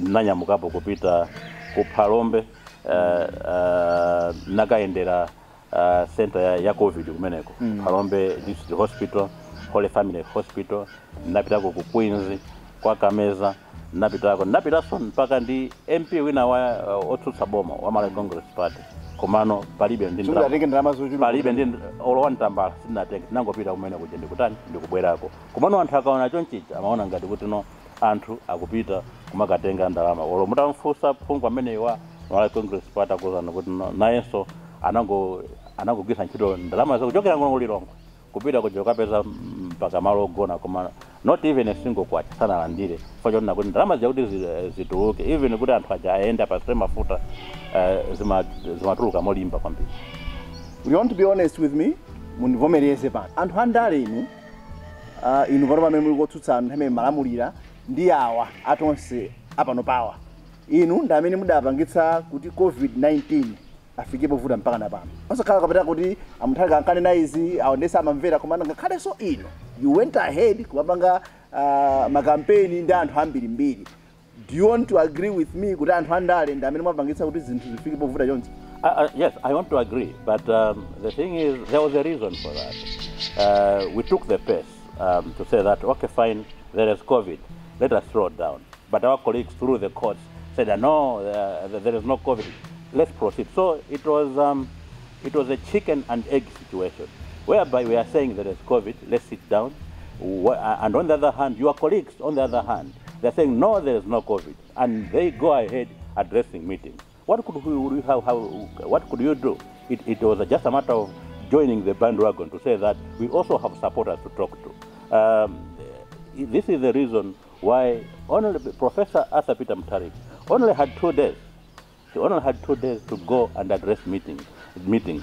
Speaker 2: nanyamukapo kupita ku Phalombe nakaendera center ya COVID kumeneko. Phalombe District Hospital, Holy Family Hospital, napitako ku Queens kwa Kameza, napitaso mpaka ndi MP wina wa otsutsa boma wa Malawi Congress Party. Komano palibe ndi palibe ndi olowa ntambala sinatenga nangopita kumene kuti ndikutani ndikubwerako. Komano anthu akaona chonchicha amaona ngati kuti no anthu akupita kumakatenga ndalama. Olo mutamfunsa phungu amene wa Malawi Congress Party akuzana kuti nayenso anangogwisa ntchito ndalama zokuchokera ngono Lilongwe kupita kujokapeza mpaka malo ogona. Koma not even a single kwacha sanalandire fachona kuti ndalama zakuti zituluke even kuti anthu aja aenda pa mafuta zimatuluka molimba kwambiri.
Speaker 1: You want to be honest with me? Mundivomereze pano anthu andale inu pano pamene muli kotsutsana amene malamulira ndi awa atonse apano pawa inu ndi amene mudapangitsa kuti COVID-19 afikepo vuta mpaka napano. Osakhala kapita kuti amuthalika ankane na izi aondesa amamvera komana ngakhale so ino you went ahead kumapanga makampeni ndi anthu ambirimbiri. Do you want to agree with me kuti anthu andale ndi amene mwapangitsa kuti zinthu zifikepo vuta chonse?
Speaker 2: Yes, I want to agree, but the thing is there was a reason for that. We took the pace to say that okay fine, there is COVID, let us slow down. But our colleagues through the courts said no, there is no COVID, let's proceed. So it was a chicken and egg situation, whereby we are saying there is COVID, let's sit down. And on the other hand, your colleagues, on the other hand, they're saying no, there is no COVID, and they go ahead addressing meetings. What could you do? It was just a matter of joining the bandwagon to say that we also have supporters to talk to. This is the reason why only Professor Arthur Peter Mutharika only had 2 days. He only had 2 days to go and address meetings.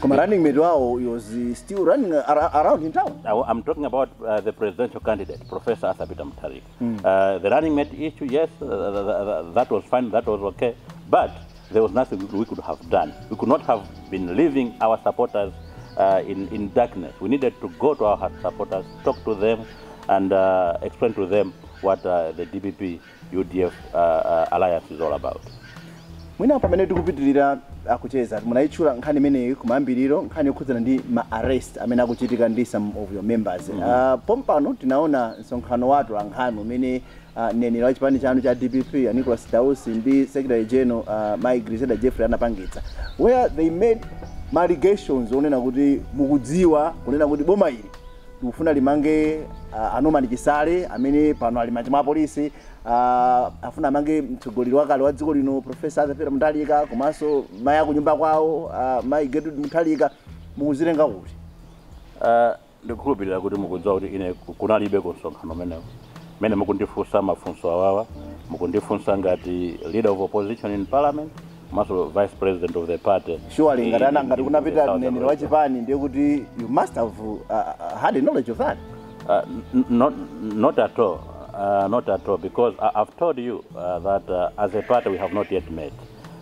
Speaker 1: Running mate was still running around in town.
Speaker 2: I'm talking about the presidential candidate, Professor Arthur Peter Mutharika. The running mate issue, yes, that was fine, that was okay, but there was nothing we could have done. We could not have been leaving our supporters in darkness. We needed to go to our supporters, talk to them, and explain to them what the DPP UDF alliance is all about.
Speaker 1: Mwina pamene tikupitirira akucheza munaichula nkhani imeneyi kumambiriro nkhani yokhuzana ndi ma arrest amene akuchitika ndi some of your members. Pompano tinaona msonkhano watu ankhani umene neni la chipani chanu cha DPP Nicholas Dausi ndi Secretary General Mike Griselda Jeffrey anapangitsa, where they made allegations onena kuti mukudziwa kunena kuti boma ili tikufuna limange anomali chisale amene pano ali manja mwa polisi, afuna mange mtsogoleri wakale wa dziko lino Professor Arthur Peter Mutharika komanso mayi akunyumba kwawo mayi Gertrude Mutharika. Mukuzilenga kuti
Speaker 2: ndikukhulupirira kuti mukudziwa kuti ine kunalibe kusonkhano menewo mene mukundifunsa mafunso awawa, mukundifunsa ngati leader of opposition in parliament, maso vice president of the party.
Speaker 1: Surely ngati kunapita neni wa chipani ndiye kuti you must have had a knowledge of that.
Speaker 2: Not at all. not at all, because I've told you that as a party we have not yet met.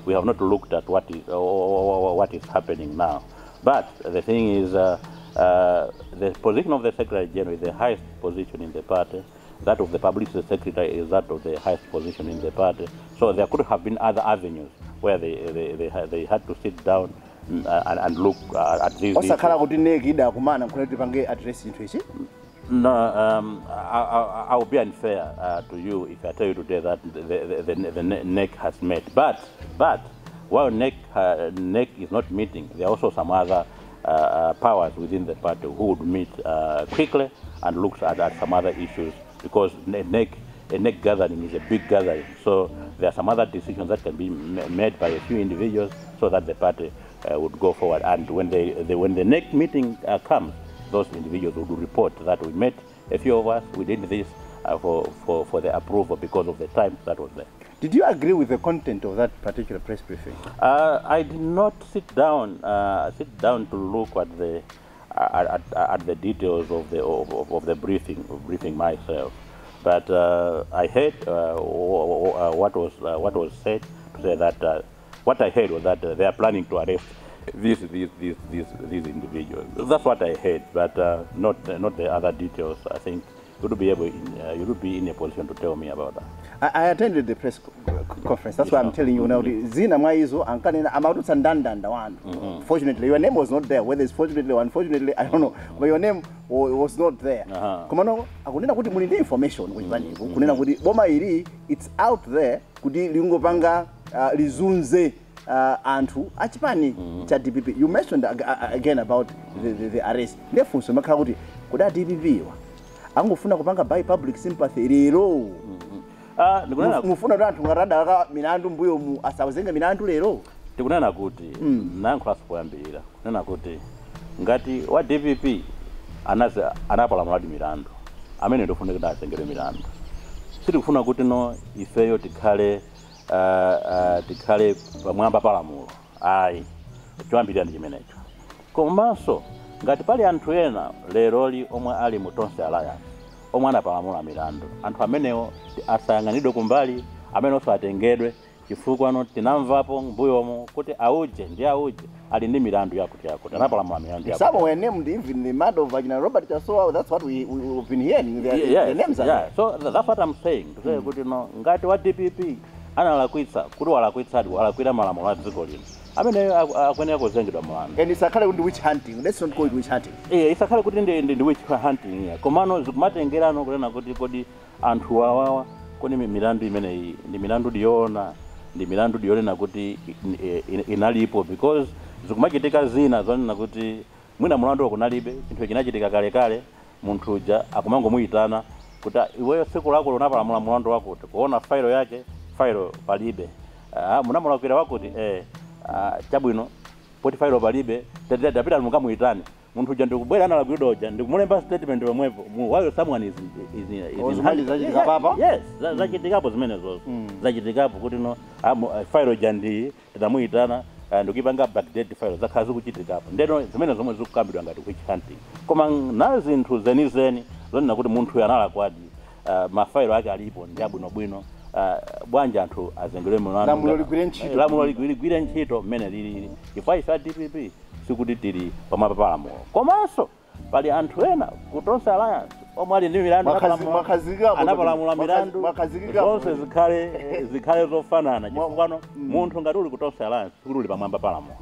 Speaker 2: We have not looked at what is happening now. But the thing is, the position of the Secretary General is the highest position in the party. That of the Publicity Secretary is that of the highest position in the party. So there could have been other avenues where they had to sit down and look at these issues. No, I will be unfair to you if I tell you today that the NEC has met. But while NEC is not meeting, there are also some other powers within the party who would meet quickly and look at some other issues, because a NEC gathering is a big gathering. So there are some other decisions that can be made by a few individuals so that the party would go forward. And when the NEC meeting comes, those individuals would report that we met, a few of us, we did this for the approval because of the time that was there.
Speaker 1: Did you agree with the content of that particular press briefing?
Speaker 2: I did not sit down to look at the details of the briefing myself, but I heard what was said. To say that what I heard was that they are planning to arrest these individuals. That's what I heard, but not the other details. I think you would be in a position to tell me about that.
Speaker 1: I attended the press conference. That's why I'm telling you now. Zina maizo ankane amadutsa ndandanda wantu. Fortunately, your name was not there. Whether it's fortunately or unfortunately, I don't know. But your name was not there. Komano akunena kuti muli information kuchipanipo. Kunena kuti boma ili it's out there kuti lingopanga lizunze anthu achipani cha DPP. You mentioned again about the arrest. Nefunso makhala kuti kuda DPP wa angofuna kupanga by public sympathy lero. Mufuna kuti anthu ngarada milandu mbuyo mu asawazenga milandu lero.
Speaker 2: Tikunena kuti nankho kuyambirira kunena kuti ngati wa DPP anapalamula milandu amene ndofuna kuti asengere milandu. Sitikufuna kuti no ifeyo tikhale pamwamba palamulo. Ayi, choyambirira ndi chimenecho. Komanso ngati pali anthu ena leroli omwe ali mu Tonse Alliance omwe anapalamula milandu, anthu amenewo asayang'anidwe kumbali, amene oso atengedwe chifukwa no tinamvapo mbuyomo kuti auje ali ndi milandu yakuti anapalamula milandu yakuti.
Speaker 1: Some were named even the murder of Robert Chasoa. That's what we've been hearing. The names are there.
Speaker 2: So that's what I'm saying. To say kuti no ngati wa DPP analakwitsa kuti walakwira malamulo a dziko lino amene akwenera kuzengedwa mlandu.
Speaker 1: And it's a kind of witch hunting. Let's not call it witch hunting.
Speaker 2: It's a kind of ndi witch hunting. Komano zikumatengerano kunena kuti kodi anthu wawawa kodi milandu imene ndi milandu dionena kuti inalipo, because zikumachitika zina zonena kuti mwina mulandu kunalibe, chinthu chinachitika kale munthu uja akumangomuyitana kuti iweyo tsiku lako unapalamula mulandu wakuti kuona failo yake failo palibe. Munamulakwira wakuti chabwino poti failo palibe tapita mukamuyitane munthu uja ndikubwera analagwidwa uja ndikumulemba statement wemwepo while someone is yes, zachitikapo zimenezo zachitikapo kuti no failo jandi tamuyitana ndikipanga backdate file zakhazi kuchitikapo ndeno zimene zomwe zikukambidwa ngati witch hunting. Koma na zinthu zenizeni zonena kuti munthu yanalakwadi mafailo ake alipo ndi abwinobwino, bwanja anthu azengedwe mlandu lamulo ligwire ntchito mmene lili. Ifaifa DPP sikuti tili pamwamba palamulo. Komanso pali anthu ena ku Tonse Alliance omwe ali ndi milandu anapalamula milandu zonse zikhale zofanana chifukwa munthu ngati uli ku Tonse Alliance sikuti uli pamwamba palamulo.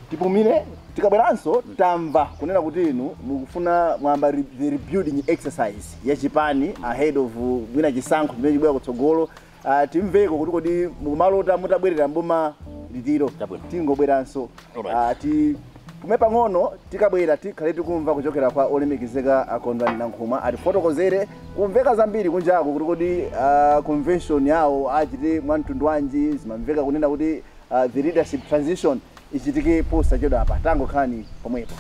Speaker 1: Tipumire tikabweranso tamva kunena kuti inu mukufuna mwamba the rebuilding exercise ya chipani ahead of mwina chisankho chimene chibwera kutsogolo. Timveko kuti kodi mukumalota mutabwerera mboma litiro tingobweranso pume pang'ono tikabwera tikhale tikumva kuchokera kwa olemekezeka akondwani Nankhumwa atifotokozere kumveka zambiri kunjako kuti kodi convention yawo achite mwamtundu wanji, zimamveka kunena kuti the leadership transition ichitike posta chodo apa tango khani pomwepo.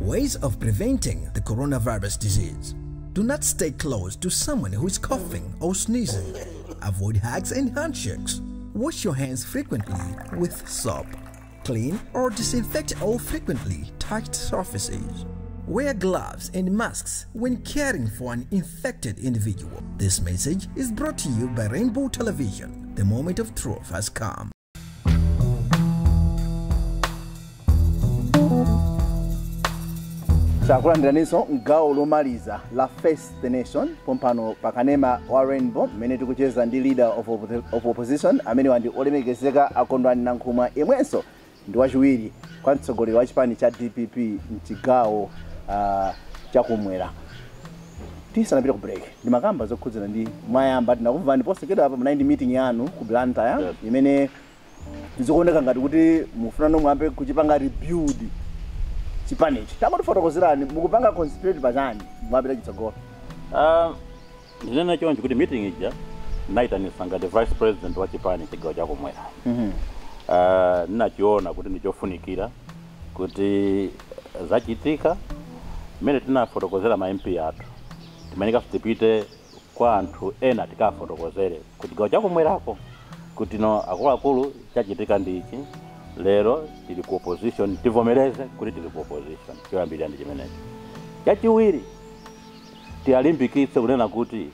Speaker 3: Ways of preventing the coronavirus disease. Do not stay close to someone who is coughing or sneezing. Avoid hugs and handshakes. Wash your hands frequently with soap. Clean or disinfect all frequently touched surfaces. Wear gloves and masks when caring for an infected individual. This message is brought to you by Rainbow Television. The moment of truth has come.
Speaker 1: Chakulandiraniso ngawo lomaliza la Face the Nation pompano pakanema wa Rainbow mmene tikucheza ndi leader of opposition amene wandi olemekezeka akondwani Nankhumwa imwenso ndi wachiwiri kwa mtsogoleri wa chipani cha DPP mchigawo chakumwera. Tisanapita ku break ndi makamba zokhudzana ndi mwayamba tinakumva ndiposekeda apa mnayi ndi meeting yanu ku Blantyre imene tizikuoneka ngati kuti mufuna nomwambe kuchipanga rebuild chipanichi. Tamotifotokozerani mukupanga conspiracy pachani mwapita chitsogolo.
Speaker 2: Ndinena chonje kuti meeting ija naitanisa ngati vice president wa chipani chigawo chakumwera. Ninachiona kuti ndichofunikira kuti zachitika mmene tinafotokozera ma MP athu timanika tipite kwa anthu ena tikafotokozere kuti chigawo chakumwerako kuti no akuluakulu chachitika ndi ichi. Lero tili ku opposition tivomereze kuti tili ku opposition choyambirira ndi chimenechi. Chachiwiri tialimbikitse kunena kuti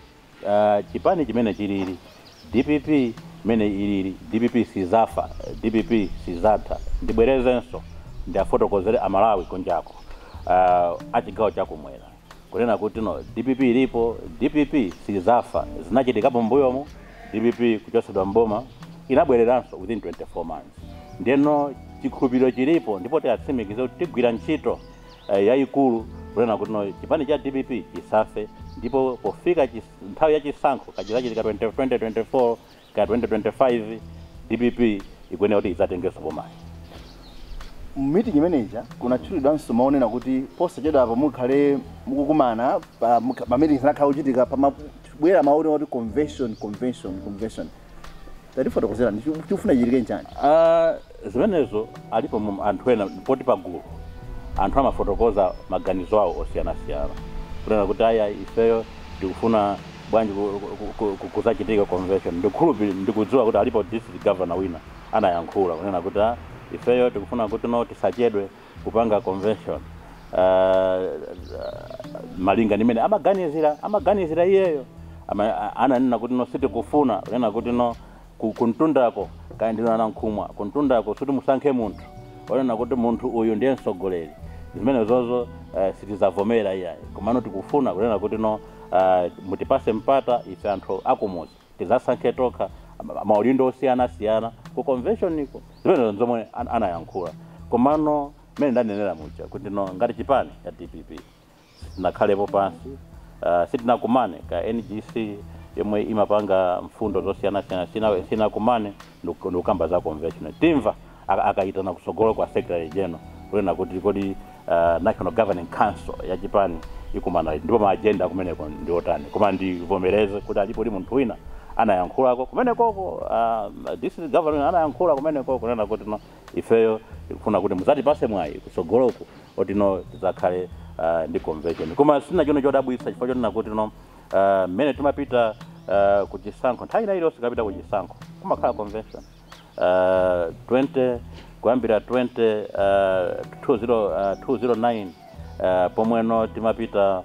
Speaker 2: chipani chimene chilili DPP mene ilili DPP sizafa DPP sizatha ndibwerezenso ndi afotokozere amalawi kunjako achigawo chakumwera kunena kuti no DPP ilipo DPP sizafa zinachitikapo mbuyomo DPP kuchosedwa mboma inabwereranso within 24 months. Ndeno chikhulupiriro chilipo ndipo tiatsimikize kuti tigwira ntchito yayikulu kunena kuti no chipani cha DPP chisafe ndipo pofika nthawi ya chisankho kachizachitika 2024 ka 2025 DPP ikuyenera kuti idzatengenso bomali.
Speaker 1: Meeting manager kuna chulidwanso maonena kuti posachedwa apa mukhale mukukumana pa meeting sanakhala kuchitika pamabwera maoni oti convention tatifotokozera ndifuna chitike nchani.
Speaker 2: Zimenezo alipo anthu ena poti pagulu anthu amafotokoza maganizo awo osiyanasiyana kunena kuti aya ifeyo tikufuna bwanji kuzachitika convention. Ndikudziwa kuti alipo district governor wina anayankhula kunena kuti ifeyo tikufuna kuti no tisachedwe kupanga convention malinga nimene amaganizira iyeyo ananena kuti no sitikufuna kunena kuti no kuntundako kaendera Nankhumwa kuntundako suti musankhe munthu onena kuti munthu uyu ndiye mtsogoleri. Zimene zozo sitizavomera iyayi komano tikufuna kunena kuti no mutipase mpata ife anthu akumuzi tizasankhe tokha maulindo osiyana ku convention iko. Zimene zomwe anayankhula komano mene ndanenera mucha kuti no ngati chipani ya DPP nakhalepo pansi sitinakumane ka NGC yomwe imapanga mfundo zosiyana sina kumane ndikukamba za convention. Timva akaitana kusogolo kwa secretary general kunena kuti kodi National Governing Council ya chipani ikumana ndipo ma agenda kumeneko ndiotani koma ndivomereze kuti alipo munthu wina anayankhulako kumeneko district governor anayankhula kumeneko kunena kuti no ifeyo tikufuna kuti muzatipase mwayi kusogoloko kuti no tizakhale ndi convention. Koma sina chino chodabwitsa chifukwa chonena kuti no mmene timapita kuchisankho nthawi inayi ilonse kapita kuchisankho kumakhala convention 20 kuyambira 209 pomweno timapita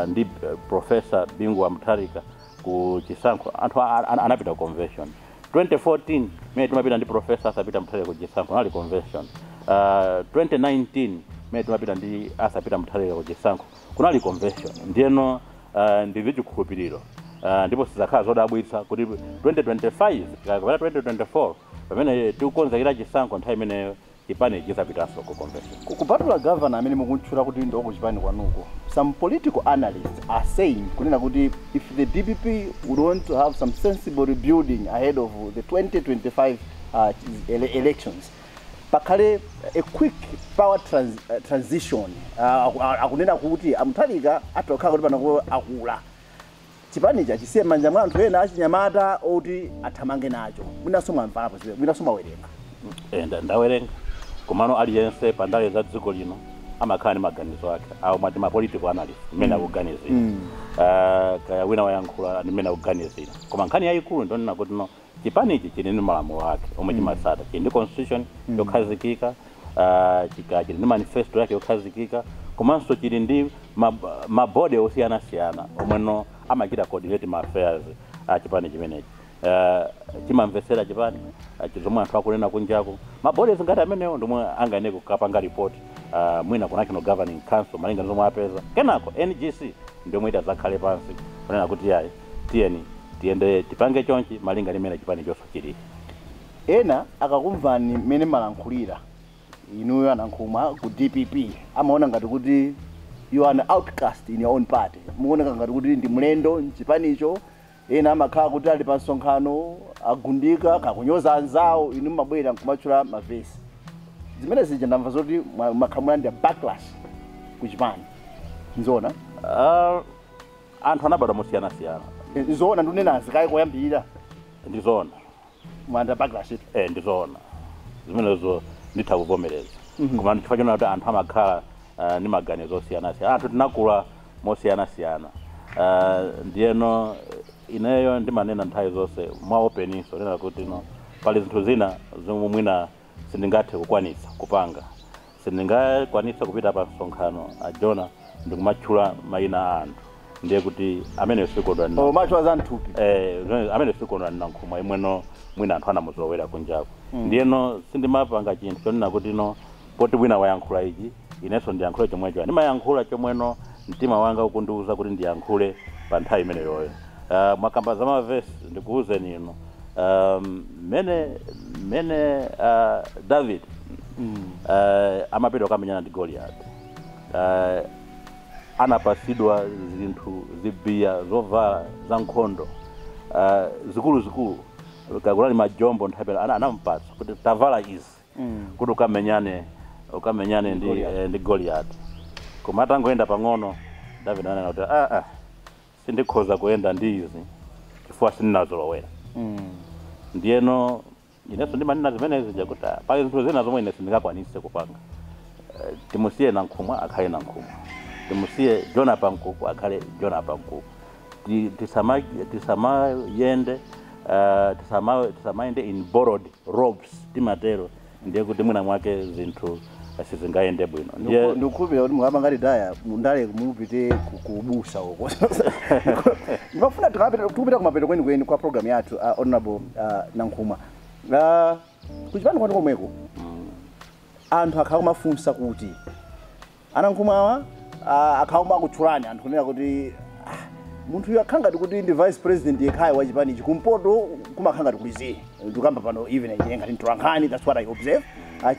Speaker 2: ndi Professor Bingwa Mutharika ku chisankho anthu anapita convention. 2014 mmene timapita ndi Professor Asapita Mutharika ku chisankho nali convention. 2019 mmene timapita ndi Asapita Mutharika ku chisankho kunali convention. Ndiyeno ndi chikhulupiriro ndipo sizakhala zodabwitsa kuti 2025 kapena 2024 pamene tikukonzekera chisankho nthawi imeneyo chipani chizapitanso ku convention.
Speaker 1: Kupatula governor amene mukutchula kuti ndoko chipani kwanuko, some political analysts are saying kunena kuti if the DPP would want to have some sensible rebuilding ahead of the 2025 elections, pakhale a quick power transition akunena kuti Mutharika atokhala kuti panako akula chipanicha chisiye manja mwa anthu ena achinyamata oti athamange nacho. Mwinaso mwamvapo zibe mwinaso mawerenga.
Speaker 2: Ndawerenga komano aliyense pandale za dziko lino amakhala ndi maganizo ake awo mati ma political analyst mmene akuganizira kaya wina wayankhula mmene akuganizira koma nkhani yayikulu ndonena kuti no chipanichi chili ndi malamulo ake omwe chimasata, chili ndi constitution yokhazikika, chili ndi manifesto yake yokhazikika, komanso chili ndi mabodi osiyana-siyana omweno amachita coordinate ma affairs a chipani chimenechi. Chimamvetsera chipani chizomwe anthu akunena kunjako, mabodi ngati amenewo ndomwe angayenera kukapanga report mwina ku National Governing Council malinga zomwe apeza, kenako NGC ndomwe idzakhale pansi kunena kuti yayi tiyende tipange chonchi malinga limene chipani chonse chili.
Speaker 1: Ena akakumvani mmene malankhulira inuyo Nankhumwa ku DPP amaona ngati kuti you are an outcast in your own party, muoneka ngati kuti ndi mlendo mchipanicho. Ena amakhala kuti ali pa nsonkhano agundika kakunyoza anzawo, inu mabwera nkumatchula mavesi. Zimene zija ndamva zoti makhamula ndi backlash ku chipani. Nzona
Speaker 2: anthu anabadwa mosiyana-siyana.
Speaker 1: Nzona ndunena zikayi koyambirira.
Speaker 2: Ndizona
Speaker 1: mwanda backlash it.
Speaker 2: Ndizona zimenezo nditha kuvomereza. Koma chifukwa chona kuti anthu amakhala ndi maganizo osiyana-siyana, anthu tinakula mosiyana-siyana. Ndiyeno ineyo ndimanena nthawi zonse mwa openiso nena kuti pali zinthu zina zomwe mwina sindingathe kukwanitsa kupanga, sindingakwanitsa kupita pa msonkhano ajona ndikumatchula mayina a anthu, ndiye kuti amene sikondwa
Speaker 1: ni matchula za nthupi
Speaker 2: amene sikondwa ni Nankhumwa imweno mwina anthu anamuzolowera kunjako. Ndiyeno sindimapanga chinthu chonena kuti poti mwina wayankhula ichi inenso ndiyankhule chomwecho, ndimayankhula chomweno mtima wanga ukundiuza kuti ndiyankhule pa nthawi imeneyoyo. Makamba za mavesi ndikuuzeni ino mene David amapita kamenyana ndi Goliath, anapasidwa zinthu zibiya zovala za nkhondo zikulu kakulali majombo nthawi anampatsa kuti tavala izi kuti ukamenyane ndi Goliath. Koma atangoyenda pang'ono David ananena kuti sindikhoza kuyenda ndi izi chifukwa sindinazolowera. Ndiyeno inenso ndimanena zimenezi jakuti pali zinthu zina zomwe ine sindingakwanise kupanga. Timusiye Nankhumwa akhale Nankhumwa, timusiye Jona Pankuku akhale Jona Pankuku. Tisamayende in borrowed robes timatero, ndiye kuti mwina mwake zinthu sizingayende bwino.
Speaker 1: Ndikupira kuti mukaba ngati daya mundale kumupite kubusa uko. Ndimafuna tikupita kumapeto kweni kwa program yathu honorable Nankhumwa. Kuchipani kwanu komweko anthu akhakumafunsa kuti Nankhumwa akhauma akutchulani anthu kunena kuti munthu uyu akhanga kuti ndi vice president yekhayo wa chipani ichi, kumpoto kumakhanga kulizie ndikamba pano even ngati Ntolankhani, that's what I observe.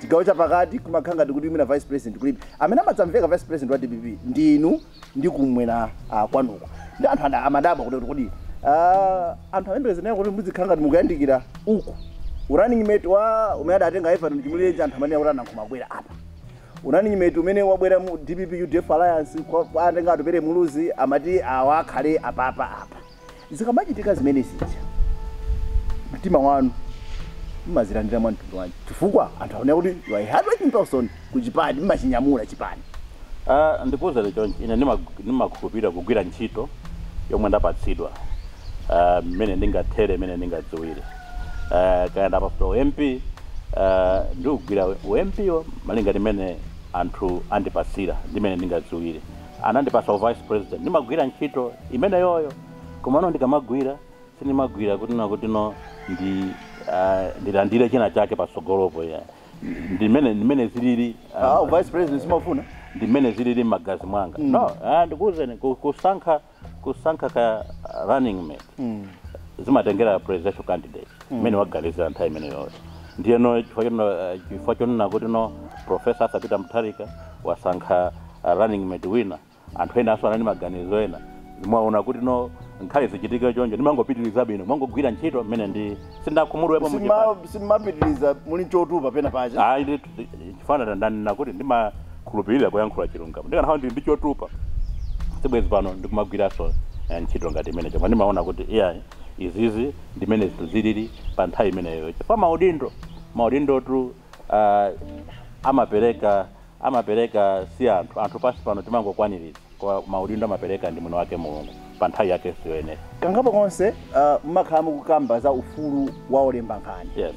Speaker 1: Chigawo chapakati kumakhanga kuti mwina vice president kulibe amene amadzamveka vice president wa DPP ndinu ndi kumwena kwanuko. Ndi anthu amadaba kuti anthu amembekezana kuti muzikhanga mukuyandikira uku running mate wa umene adatenga ifa ndichimulire anthu amene akuti Nankhumwa abwera apa, running mate umene wabwera mu DPP UDF alliance kwa atenga atupere muluzi amati awakhale apa. Zikamachitika zimene zija mtima wanu mmazilandira mwa mtundu wanji chifukwa anthu aone kuti you are a hardworking person kuchipani mmachinyamula chipani.
Speaker 2: Ndikuwuzani chonchi ine ndimakhulupirira kugwira ntchito yomwe ndapatsidwa mmene ndingathere mmene ndingadziwire. Kaya ndapatsidwa MP ndikugwira UMPyo malinga limene anthu andipasira ndimene ndingadziwire. Anandipasa vice president ndimagwira ntchito imene yoyo, komano ndikamagwira sindimagwira kuti ndilandire china chake pasogolopo ya ndimene zilili
Speaker 1: vice president simafuna
Speaker 2: ndimene zilili magazi mwanga. No, ndikuwuzeni kusankha ka running mate zimatengera presidential candidate mmene waganizira nthawi imene yoyo. Ndiyeno chifukwa chonena kuti Professor Asapita Mutharika wasankha running mate wina, anthu ena aso anali maganizo ena, mwaona kuti nkhale zichitika chonjo ndimangopitiriza bwino mwangogwira ntchito mmene ndi sindakhumudwepo
Speaker 1: simapitiriza muli chotupa pena pacha.
Speaker 2: Chifana ndanena kuti ndimakhulupirira kuyankhula chilungamo, ndikanahawa ndi chotupa sibwezi pano ndikumagwiraso ntchito ngati imene chomwe ndimaona kuti izizi ndimene zinthu zilili pa nthawi imeneyo. Chifukwa maudindo tu amapereka si anthu pansi pano timangokwaniritsa. kwa maudindo amapereka ndi mwini wake Mulungu pa nthawi yake siyene.
Speaker 1: Kangapo konse mmakhala mukukamba za ufulu wa olemba nkhani.
Speaker 2: Yes.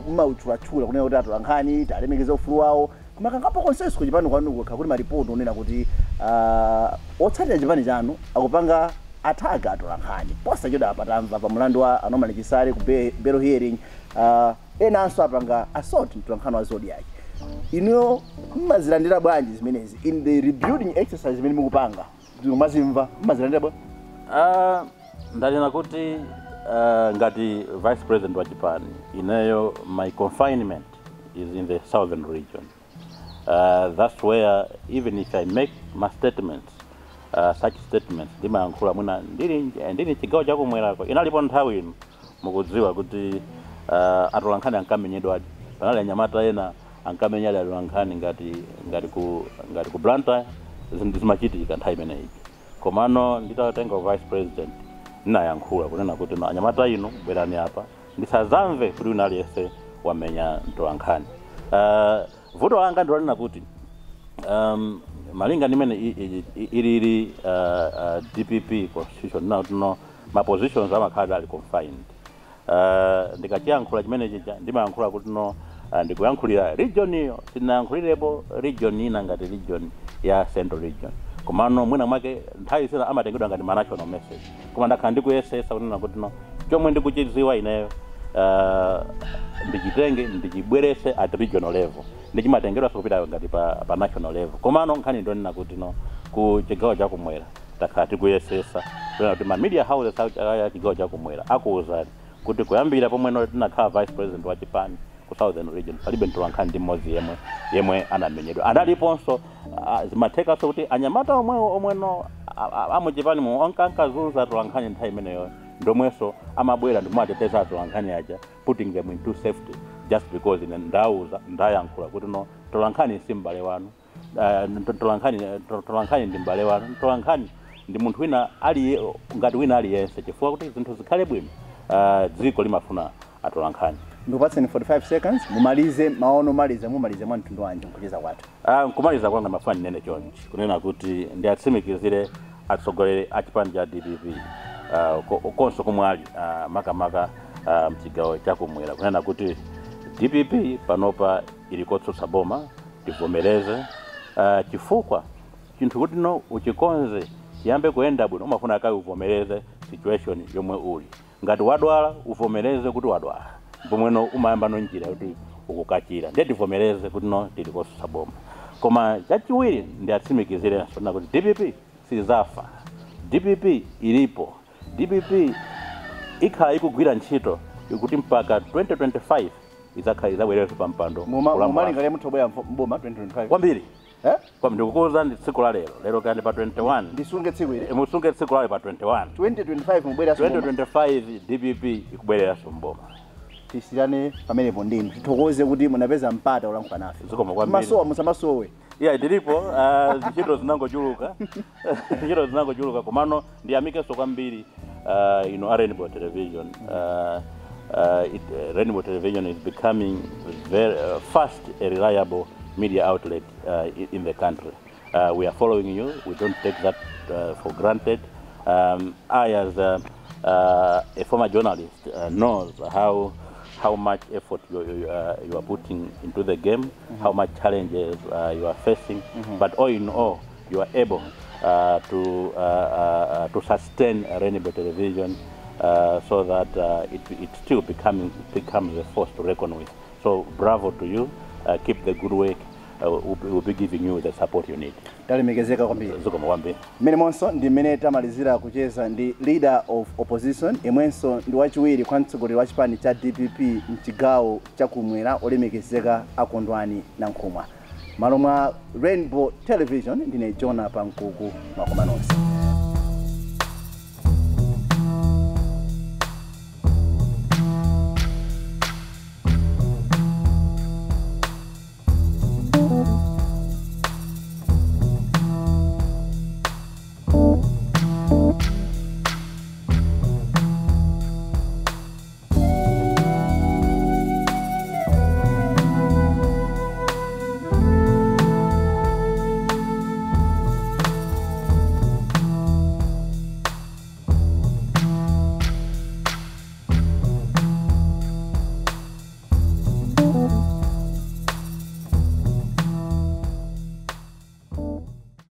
Speaker 1: Mmauchula kunena kuti atola nkhani talemekeza ufulu wawo. Koma kangapo konsenso ku chipani kwanu kuli maripoti onena kuti otsatira chipani chanu akupanga attack atola nkhani. Posa choda patamva pa mulandu wa Anomali Chisale ku bail hearing enanso apanga assault mtola nkhani wa Zodiac. Ino mmazilandira bwanji zimenezi in the rebuilding exercise imene mukupanga mazimva mmazilandira bwa
Speaker 2: ndalina kuti ngati vice president wa Japan ineyo my confinement is in the southern region. That's where even if I make my statements such statements ndimayankhula mwina ndili chigawo chakumwerako inalipo nthawi ino mukudziwa kuti atola nkhani ankamenyedwa panali anyamata ena ankamenya atola nkhani ngati ku Blantyre zimachitika nthawi imeneyi. Komano nditatenga vice president ndinayankhula kunena kuti anyamata ino bwerani apa ndisazamve kuti unaliyese wamenya atola nkhani. Vuto langa ndilonena kuti malinga nimene ili DPP constitution now my positions amakhala ali confined. Ndikachiyankhula chimene chicha ndimayankhula kuti ndikuyankhulira region iyo sinayankhulirapo region ina ngati region ya Central Region. Komano mwina mwake nthawi sina amatengedwa ngati national message. Koma ndakhala ndikuyesesa kunena kuti chomwe ndikuchidziwa ineyo ndichitenge ndichibwerese at regional level. Ndichimatengedwa kupita ngati pa national level. Komano nkhani ndonena kuti ku chigawo chakumwera takhala tikuyesesa kuti ma media houses ya chigawo chakumwera akuwuzani kuti kuyambira pomwe tinakhala vice president wa Japan ku southern region palibe atola nkhani ndi mmodzi yemwe anamenyedwa. Adaliponso zimathekaso kuti anyamata omweno amu Japan ankazunza atola nkhani nthawi imeneyo ndomweso amabwera ndikumateteza atola nkhani aja putting them into safety just because ndayankhula kuti atola nkhani si m'bale wanu. Atola nkhani ndi m'bale wanu. Atola nkhani ndi munthu wina ngati wina aliyense chifukwa kuti zinthu zikhale bwino dziko limafuna atola nkhani.
Speaker 1: Ndikupatseni 45 seconds mumalize mumalize mwa mtundu wanji nkucheza kwathu.
Speaker 2: Kumaliza kwanga mafani nene chonchi kunena kuti ndiatsimikizire atsogoleri a chipani cha DPP konso kumwali makamaka mchigawo chakumwera kunena kuti DPP panopa ili kotsutsa boma tivomereze chifukwa chinthu kuti uchikonze chiyambe kuyenda bwino umafuna akayi uvomereze situation yomwe uli. Ngati wadwala uvomereze kuti wadwala pomweno umayamba njira kuti ukukachira ndetivomereze kuti tili kotsutsa boma. Koma chachiwiri ndiatsimikizire sonena kuti DPP sizafa. DPP ilipo. DPP ikhala ikugwira ntchito kuti mpaka 2025 izakhala izabwereranso pa mpando.
Speaker 1: Mumalingalira mutobwera mboma 2025
Speaker 2: kwambiri kwa ndikukuza ndi tsiku la lero kandi pa 21
Speaker 1: ndisunge tsiku ile
Speaker 2: musunge tsiku la pa 21
Speaker 1: 2025 mubwera
Speaker 2: 2025 DPP ikubwerera mboma.
Speaker 1: Tisirane pamenepo ndinu tithokoze kuti munapeza mpata olankhula nafe.
Speaker 2: Zikoma kwambiri.
Speaker 1: Masowa musamasowe.
Speaker 2: Yeah, ndilipo ntchito zinangochuluka. Ntchito zinangochuluka komano ndiyamikeso kwambiri Rainbow Television. Rainbow Television is becoming very fast a reliable media outlet in the country. We are following you. We don't take that for granted. I, as a former journalist, knows how much effort you are putting into the game, how much challenges you are facing, but all in all, you are able to sustain Rainbow Television so that it still becomes a force to reckon with. So bravo to you. Keep the good work. We'll be giving you the support you need.
Speaker 1: Talemekezeka kwambiri.
Speaker 2: Zikoma kwambiri.
Speaker 1: Mene monso ndi mene tamalizira kucheza ndi leader of opposition imwenso ndi wachiwiri kwa mtsogoleri wa chipani cha DPP mchigawo chakumwera olemekezeka Akondwani Nankhumwa. Malo mwa Rainbow Television ndine Jona Pankuku makomanonse.